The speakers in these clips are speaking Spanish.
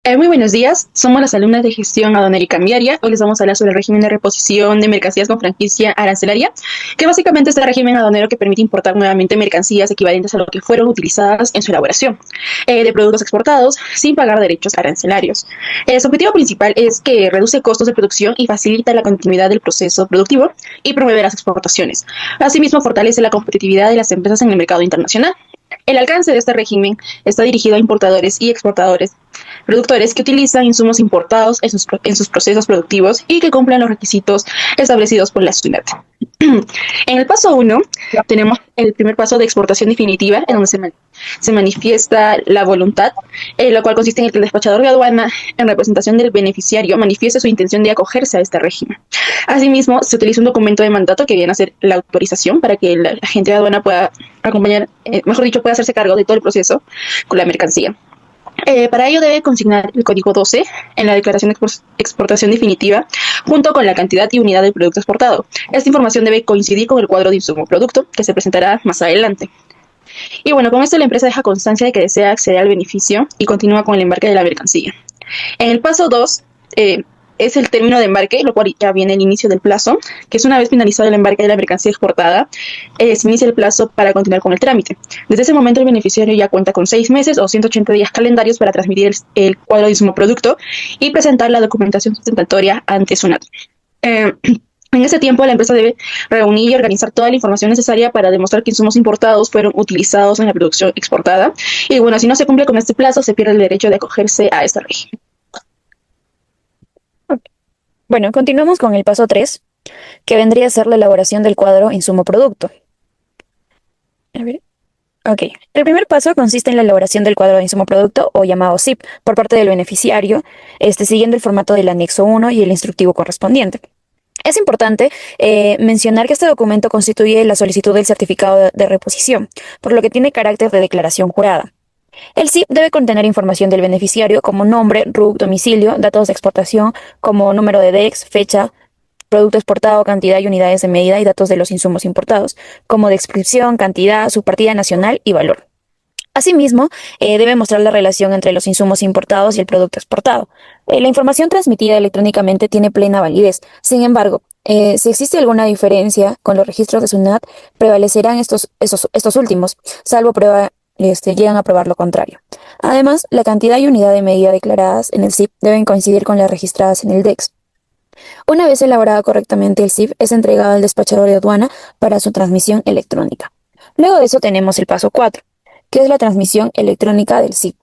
Muy buenos días, somos las alumnas de gestión aduanera y cambiaria. Hoy les vamos a hablar sobre el régimen de reposición de mercancías con franquicia arancelaria, que básicamente es el régimen aduanero que permite importar nuevamente mercancías equivalentes a lo que fueron utilizadas en su elaboración, de productos exportados sin pagar derechos arancelarios. Su objetivo principal es que reduce costos de producción y facilita la continuidad del proceso productivo y promueve las exportaciones. Asimismo, fortalece la competitividad de las empresas en el mercado internacional. El alcance de este régimen está dirigido a importadores y exportadores, productores que utilizan insumos importados en sus procesos productivos y que cumplan los requisitos establecidos por la SUNAT. En el paso 1 tenemos el primer paso de exportación definitiva, en donde se manifiesta la voluntad, lo cual consiste en que el despachador de aduana, en representación del beneficiario, manifieste su intención de acogerse a este régimen. Asimismo, se utiliza un documento de mandato que viene a ser la autorización para que el agente de aduana pueda acompañar, mejor dicho, pueda hacerse cargo de todo el proceso con la mercancía. Para ello debe consignar el código 12 en la declaración de exportación definitiva junto con la cantidad y unidad del producto exportado. Esta información debe coincidir con el cuadro de insumo producto que se presentará más adelante. Y bueno, con esto la empresa deja constancia de que desea acceder al beneficio y continúa con el embarque de la mercancía. En el paso 2, es el término de embarque, lo cual ya viene el inicio del plazo, que es una vez finalizado el embarque de la mercancía exportada, se inicia el plazo para continuar con el trámite. Desde ese momento el beneficiario ya cuenta con 6 meses o 180 días calendarios para transmitir el cuadro de insumo producto y presentar la documentación sustentatoria ante SUNAT. En ese tiempo, la empresa debe reunir y organizar toda la información necesaria para demostrar que insumos importados fueron utilizados en la producción exportada. Y bueno, si no se cumple con este plazo, se pierde el derecho de acogerse a este régimen. Bueno, continuamos con el paso 3, que vendría a ser la elaboración del cuadro insumo-producto. A ver. Ok, el primer paso consiste en la elaboración del cuadro de insumo-producto o llamado CIP por parte del beneficiario, siguiendo el formato del anexo 1 y el instructivo correspondiente. Es importante mencionar que este documento constituye la solicitud del certificado de reposición, por lo que tiene carácter de declaración jurada. El CIP debe contener información del beneficiario como nombre, RUC, domicilio, datos de exportación como número de DEX, fecha, producto exportado, cantidad y unidades de medida y datos de los insumos importados, como descripción, cantidad, su partida nacional y valor. Asimismo, debe mostrar la relación entre los insumos importados y el producto exportado. La información transmitida electrónicamente tiene plena validez. Sin embargo, si existe alguna diferencia con los registros de SUNAT, prevalecerán estos últimos, salvo prueba llegan a probar lo contrario. Además, la cantidad y unidad de medida declaradas en el CIP deben coincidir con las registradas en el DEX. Una vez elaborada correctamente el CIP, es entregado al despachador de aduana para su transmisión electrónica. Luego de eso tenemos el paso 4, que es la transmisión electrónica del CIP.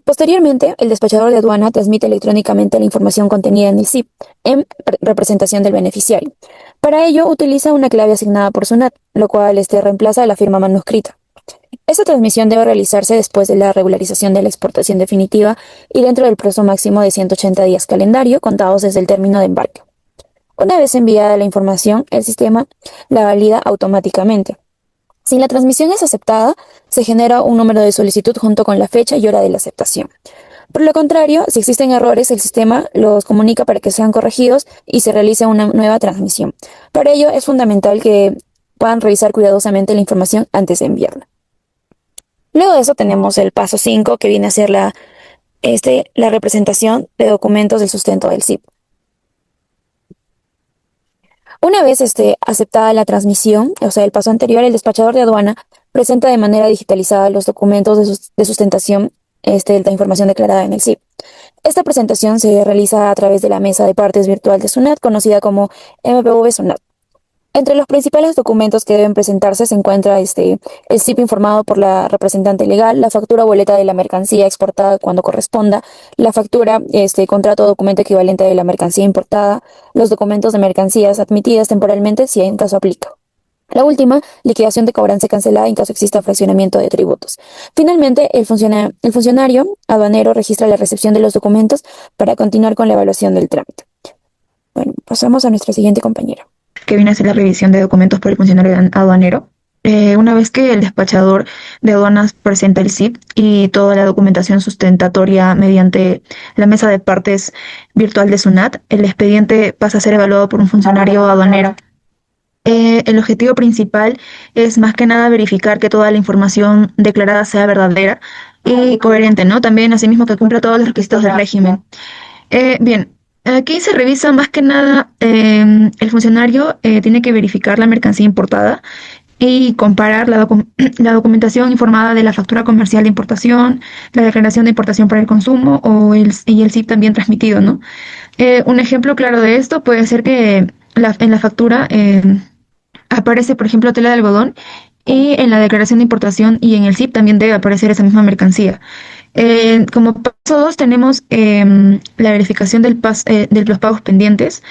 Posteriormente, el despachador de aduana transmite electrónicamente la información contenida en el CIP en representación del beneficiario. Para ello, utiliza una clave asignada por SUNAT, lo cual reemplaza la firma manuscrita. Esta transmisión debe realizarse después de la regularización de la exportación definitiva y dentro del plazo máximo de 180 días calendario contados desde el término de embarque. Una vez enviada la información, el sistema la valida automáticamente. Si la transmisión es aceptada, se genera un número de solicitud junto con la fecha y hora de la aceptación. Por lo contrario, si existen errores, el sistema los comunica para que sean corregidos y se realice una nueva transmisión. Para ello, es fundamental que puedan revisar cuidadosamente la información antes de enviarla. Luego de eso tenemos el paso 5, que viene a ser la representación de documentos del sustento del CIP. Una vez aceptada la transmisión, o sea, el paso anterior, el despachador de aduana presenta de manera digitalizada los documentos de sustentación de la información declarada en el CIP. Esta presentación se realiza a través de la mesa de partes virtual de SUNAT, conocida como MPV SUNAT. Entre los principales documentos que deben presentarse se encuentra el CIP informado por la representante legal, la factura o boleta de la mercancía exportada cuando corresponda, la factura, contrato o documento equivalente de la mercancía importada, los documentos de mercancías admitidas temporalmente si en caso aplica. La última, liquidación de cobranza cancelada en caso exista fraccionamiento de tributos. Finalmente, el funcionario aduanero registra la recepción de los documentos para continuar con la evaluación del trámite. Bueno, pasamos a nuestra siguiente compañera, que viene a ser la revisión de documentos por el funcionario aduanero. Una vez que el despachador de aduanas presenta el CIP y toda la documentación sustentatoria mediante la mesa de partes virtual de SUNAT, el expediente pasa a ser evaluado por un funcionario aduanero. El objetivo principal es más que nada verificar que toda la información declarada sea verdadera y coherente, ¿no? También asimismo que cumpla todos los requisitos del régimen. Bien, aquí se revisa más que nada, el funcionario tiene que verificar la mercancía importada y comparar la documentación informada de la factura comercial de importación, la declaración de importación para el consumo y el SIP también transmitido, ¿no? Un ejemplo claro de esto puede ser que en la factura aparece, por ejemplo, tela de algodón y en la declaración de importación y en el SIP también debe aparecer esa misma mercancía. Como paso 2 tenemos la verificación de los pagos pendientes.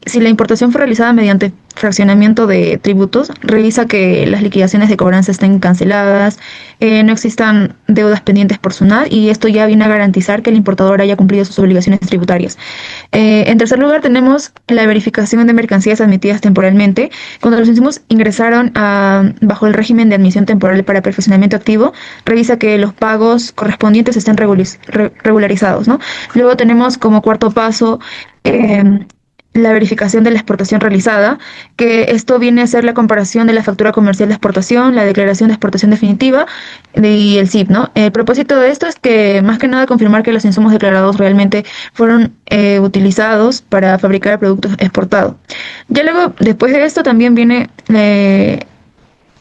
Si la importación fue realizada mediante fraccionamiento de tributos, revisa que las liquidaciones de cobranza estén canceladas, no existan deudas pendientes por SUNAT y esto ya viene a garantizar que el importador haya cumplido sus obligaciones tributarias. En tercer lugar tenemos la verificación de mercancías admitidas temporalmente. Cuando los insumos ingresaron bajo el régimen de admisión temporal para perfeccionamiento activo, revisa que los pagos correspondientes estén regularizados, ¿no? Luego tenemos como cuarto paso la verificación de la exportación realizada, que esto viene a ser la comparación de la factura comercial de exportación, la declaración de exportación definitiva y el SIP, ¿no? El propósito de esto es que más que nada confirmar que los insumos declarados realmente fueron utilizados para fabricar el producto exportado. Ya luego, después de esto, también viene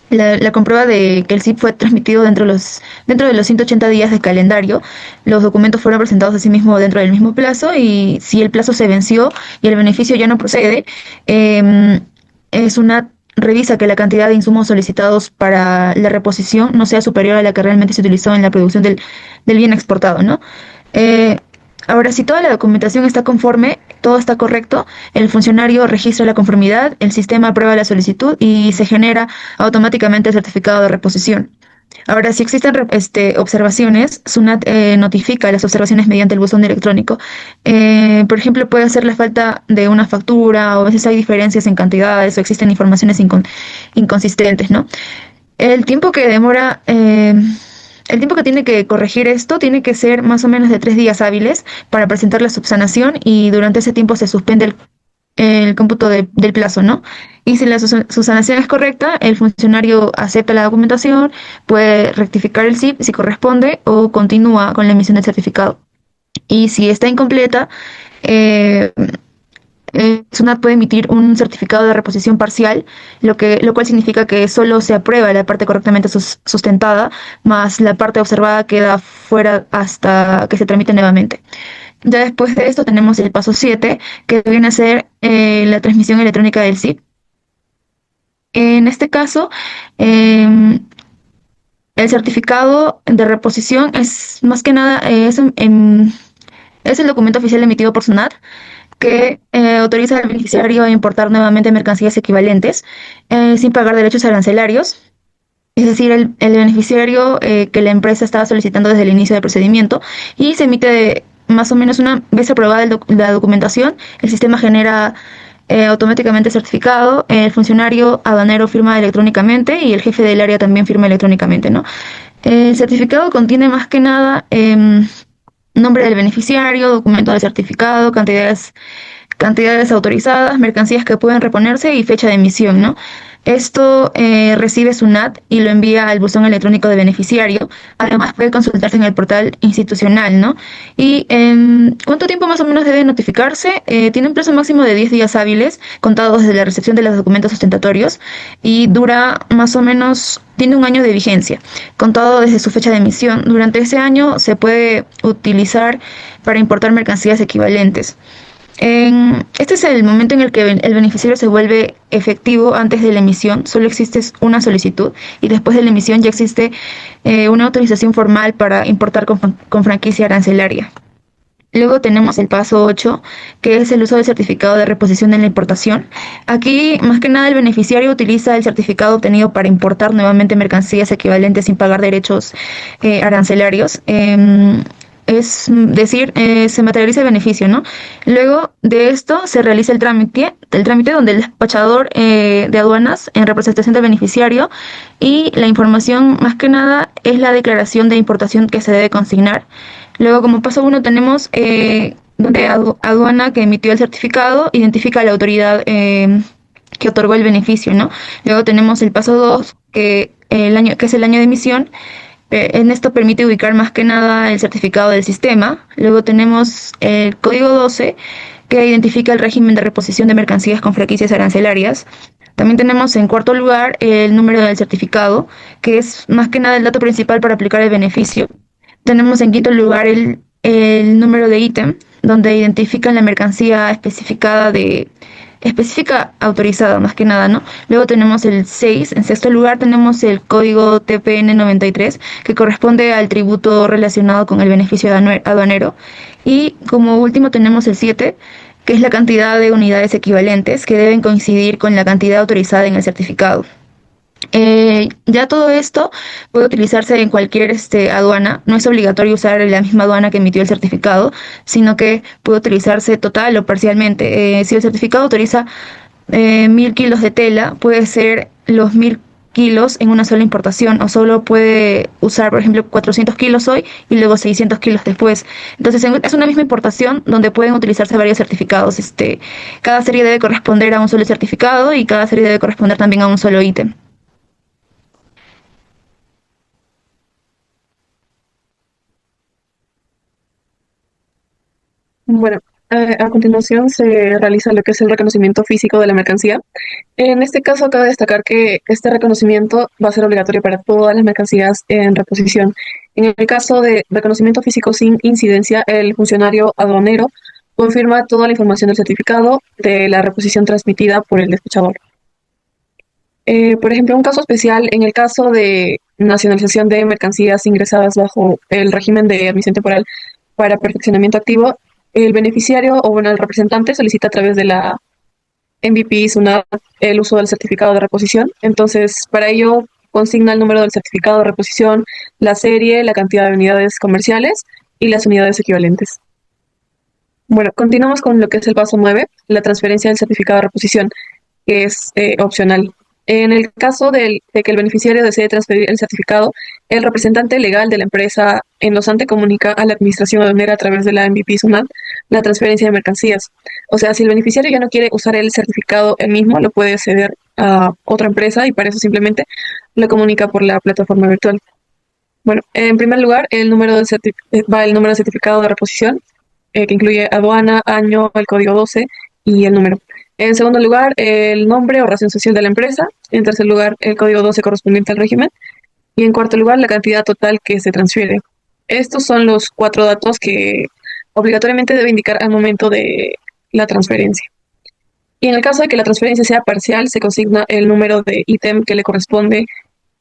la comprueba de que el SIP fue transmitido dentro de los 180 días de calendario. Los documentos fueron presentados a sí mismo dentro del mismo plazo y si el plazo se venció y el beneficio ya no procede, es una revisa que la cantidad de insumos solicitados para la reposición no sea superior a la que realmente se utilizó en la producción del bien exportado, ¿no? Eh, Ahora, si toda la documentación está conforme, todo está correcto, el funcionario registra la conformidad, el sistema aprueba la solicitud y se genera automáticamente el certificado de reposición. Ahora, si existen observaciones, SUNAT notifica las observaciones mediante el buzón electrónico. Por ejemplo, puede ser la falta de una factura o a veces hay diferencias en cantidades o existen informaciones inconsistentes, ¿no? El tiempo que demora, el tiempo que tiene que corregir esto tiene que ser más o menos de 3 días hábiles para presentar la subsanación y durante ese tiempo se suspende el cómputo del plazo, ¿no? Y si la subsanación es correcta, el funcionario acepta la documentación, puede rectificar el SIP si corresponde o continúa con la emisión del certificado. Y si está incompleta, eh, SUNAT puede emitir un certificado de reposición parcial, lo cual significa que solo se aprueba la parte correctamente sustentada, más la parte observada queda fuera hasta que se tramite nuevamente. Ya después de esto tenemos el paso 7, que viene a ser la transmisión electrónica del SIP. En este caso, el certificado de reposición es más que nada es el documento oficial emitido por SUNAT que autoriza al beneficiario a importar nuevamente mercancías equivalentes sin pagar derechos arancelarios. Es decir, el beneficiario que la empresa estaba solicitando desde el inicio del procedimiento y se emite más o menos una vez aprobada la documentación, el sistema genera automáticamente certificado, el funcionario aduanero firma electrónicamente y el jefe del área también firma electrónicamente, ¿no? El certificado contiene más que nada nombre del beneficiario, documento del certificado, cantidades autorizadas, mercancías que pueden reponerse y fecha de emisión, ¿no? Esto recibe SUNAT y lo envía al buzón electrónico de beneficiario. Además puede consultarse en el portal institucional, ¿no? Y ¿cuánto tiempo más o menos debe notificarse? Tiene un plazo máximo de 10 días hábiles, contados desde la recepción de los documentos sustentatorios, y dura más o menos, tiene un año de vigencia, contado desde su fecha de emisión. Durante ese año se puede utilizar para importar mercancías equivalentes. Este es el momento en el que el beneficiario se vuelve efectivo. Antes de la emisión solo existe una solicitud y después de la emisión ya existe una autorización formal para importar con franquicia arancelaria. Luego tenemos el paso 8, que es el uso del certificado de reposición en la importación. Aquí, más que nada, el beneficiario utiliza el certificado obtenido para importar nuevamente mercancías equivalentes sin pagar derechos arancelarios. Es decir, se materializa el beneficio, ¿no? Luego de esto se realiza el trámite donde el despachador de aduanas en representación del beneficiario y la información más que nada es la declaración de importación que se debe consignar. Luego como paso 1 tenemos donde aduana que emitió el certificado identifica la autoridad que otorgó el beneficio, ¿no? Luego tenemos el paso 2, que es el año de emisión. En esto permite ubicar más que nada el certificado del sistema. Luego tenemos el código 12, que identifica el régimen de reposición de mercancías con franquicias arancelarias. También tenemos en cuarto lugar el número del certificado, que es más que nada el dato principal para aplicar el beneficio. Tenemos en quinto lugar el número de ítem, donde identifican la mercancía específica autorizada, más que nada, ¿no? Luego tenemos el 6. En sexto lugar tenemos el código TPN 93, que corresponde al tributo relacionado con el beneficio aduanero. Y como último tenemos el 7, que es la cantidad de unidades equivalentes que deben coincidir con la cantidad autorizada en el certificado. Ya todo esto puede utilizarse en cualquier aduana. No es obligatorio usar la misma aduana que emitió el certificado, sino que puede utilizarse total o parcialmente. Si el certificado autoriza 1.000 kilos de tela, puede ser los 1.000 kilos en una sola importación, o solo puede usar, por ejemplo, 400 kilos hoy y luego 600 kilos después. Entonces es una misma importación donde pueden utilizarse varios certificados. Cada serie debe corresponder a un solo certificado y cada serie debe corresponder también a un solo ítem. Bueno, a continuación se realiza lo que es el reconocimiento físico de la mercancía. En este caso, cabe destacar que este reconocimiento va a ser obligatorio para todas las mercancías en reposición. En el caso de reconocimiento físico sin incidencia, el funcionario aduanero confirma toda la información del certificado de la reposición transmitida por el despachador. Por ejemplo, un caso especial, en el caso de nacionalización de mercancías ingresadas bajo el régimen de admisión temporal para perfeccionamiento activo, el beneficiario o bueno, el representante solicita a través de la MVP SUNAT el uso del certificado de reposición. Entonces, para ello consigna el número del certificado de reposición, la serie, la cantidad de unidades comerciales y las unidades equivalentes. Bueno, continuamos con lo que es el paso 9, la transferencia del certificado de reposición, que es opcional. En el caso de que el beneficiario desee transferir el certificado, el representante legal de la empresa enlosante comunica a la administración aduanera a través de la MVP SUNAT la transferencia de mercancías. O sea, si el beneficiario ya no quiere usar el certificado él mismo, lo puede ceder a otra empresa y para eso simplemente lo comunica por la plataforma virtual. Bueno, en primer lugar, va el número de certificado de reposición, que incluye aduana, año, el código 12 y el número. En segundo lugar, el nombre o razón social de la empresa. En tercer lugar, el código 12 correspondiente al régimen. Y en cuarto lugar, la cantidad total que se transfiere. Estos son los 4 datos que obligatoriamente debe indicar al momento de la transferencia. Y en el caso de que la transferencia sea parcial, se consigna el número de ítem que le corresponde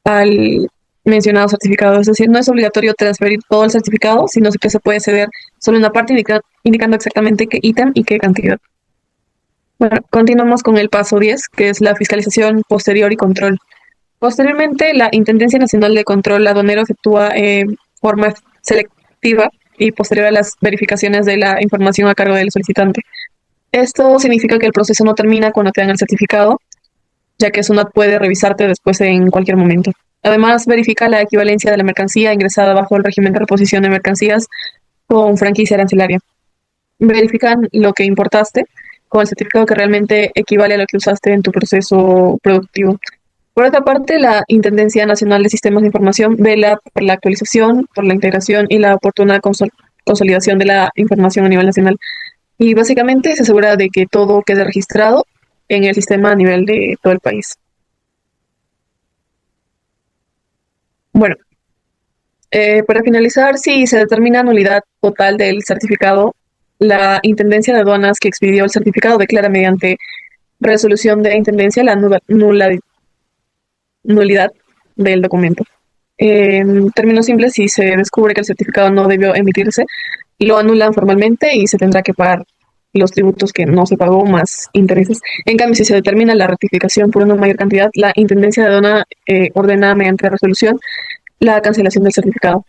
al mencionado certificado. Es decir, no es obligatorio transferir todo el certificado, sino que se puede ceder solo una parte indicando exactamente qué ítem y qué cantidad. Bueno, continuamos con el paso 10, que es la fiscalización posterior y control. Posteriormente, la Intendencia Nacional de Control Aduanero efectúa forma selectiva y posterior a las verificaciones de la información a cargo del solicitante. Esto significa que el proceso no termina cuando te dan el certificado, ya que SUNAT puede revisarte después en cualquier momento. Además, verifica la equivalencia de la mercancía ingresada bajo el régimen de reposición de mercancías con franquicia arancelaria. Verifican lo que importaste con el certificado que realmente equivale a lo que usaste en tu proceso productivo. Por otra parte, la Intendencia Nacional de Sistemas de Información vela por la actualización, por la integración y la oportuna consolidación de la información a nivel nacional. Y básicamente se asegura de que todo quede registrado en el sistema a nivel de todo el país. Bueno, para finalizar, si se determina nulidad total del certificado, la Intendencia de Aduanas que expidió el certificado declara mediante resolución de Intendencia la nulidad del documento. En términos simples, si se descubre que el certificado no debió emitirse, lo anulan formalmente y se tendrá que pagar los tributos que no se pagó más intereses. En cambio, si se determina la ratificación por una mayor cantidad, la Intendencia de Aduana ordena mediante resolución la cancelación del certificado.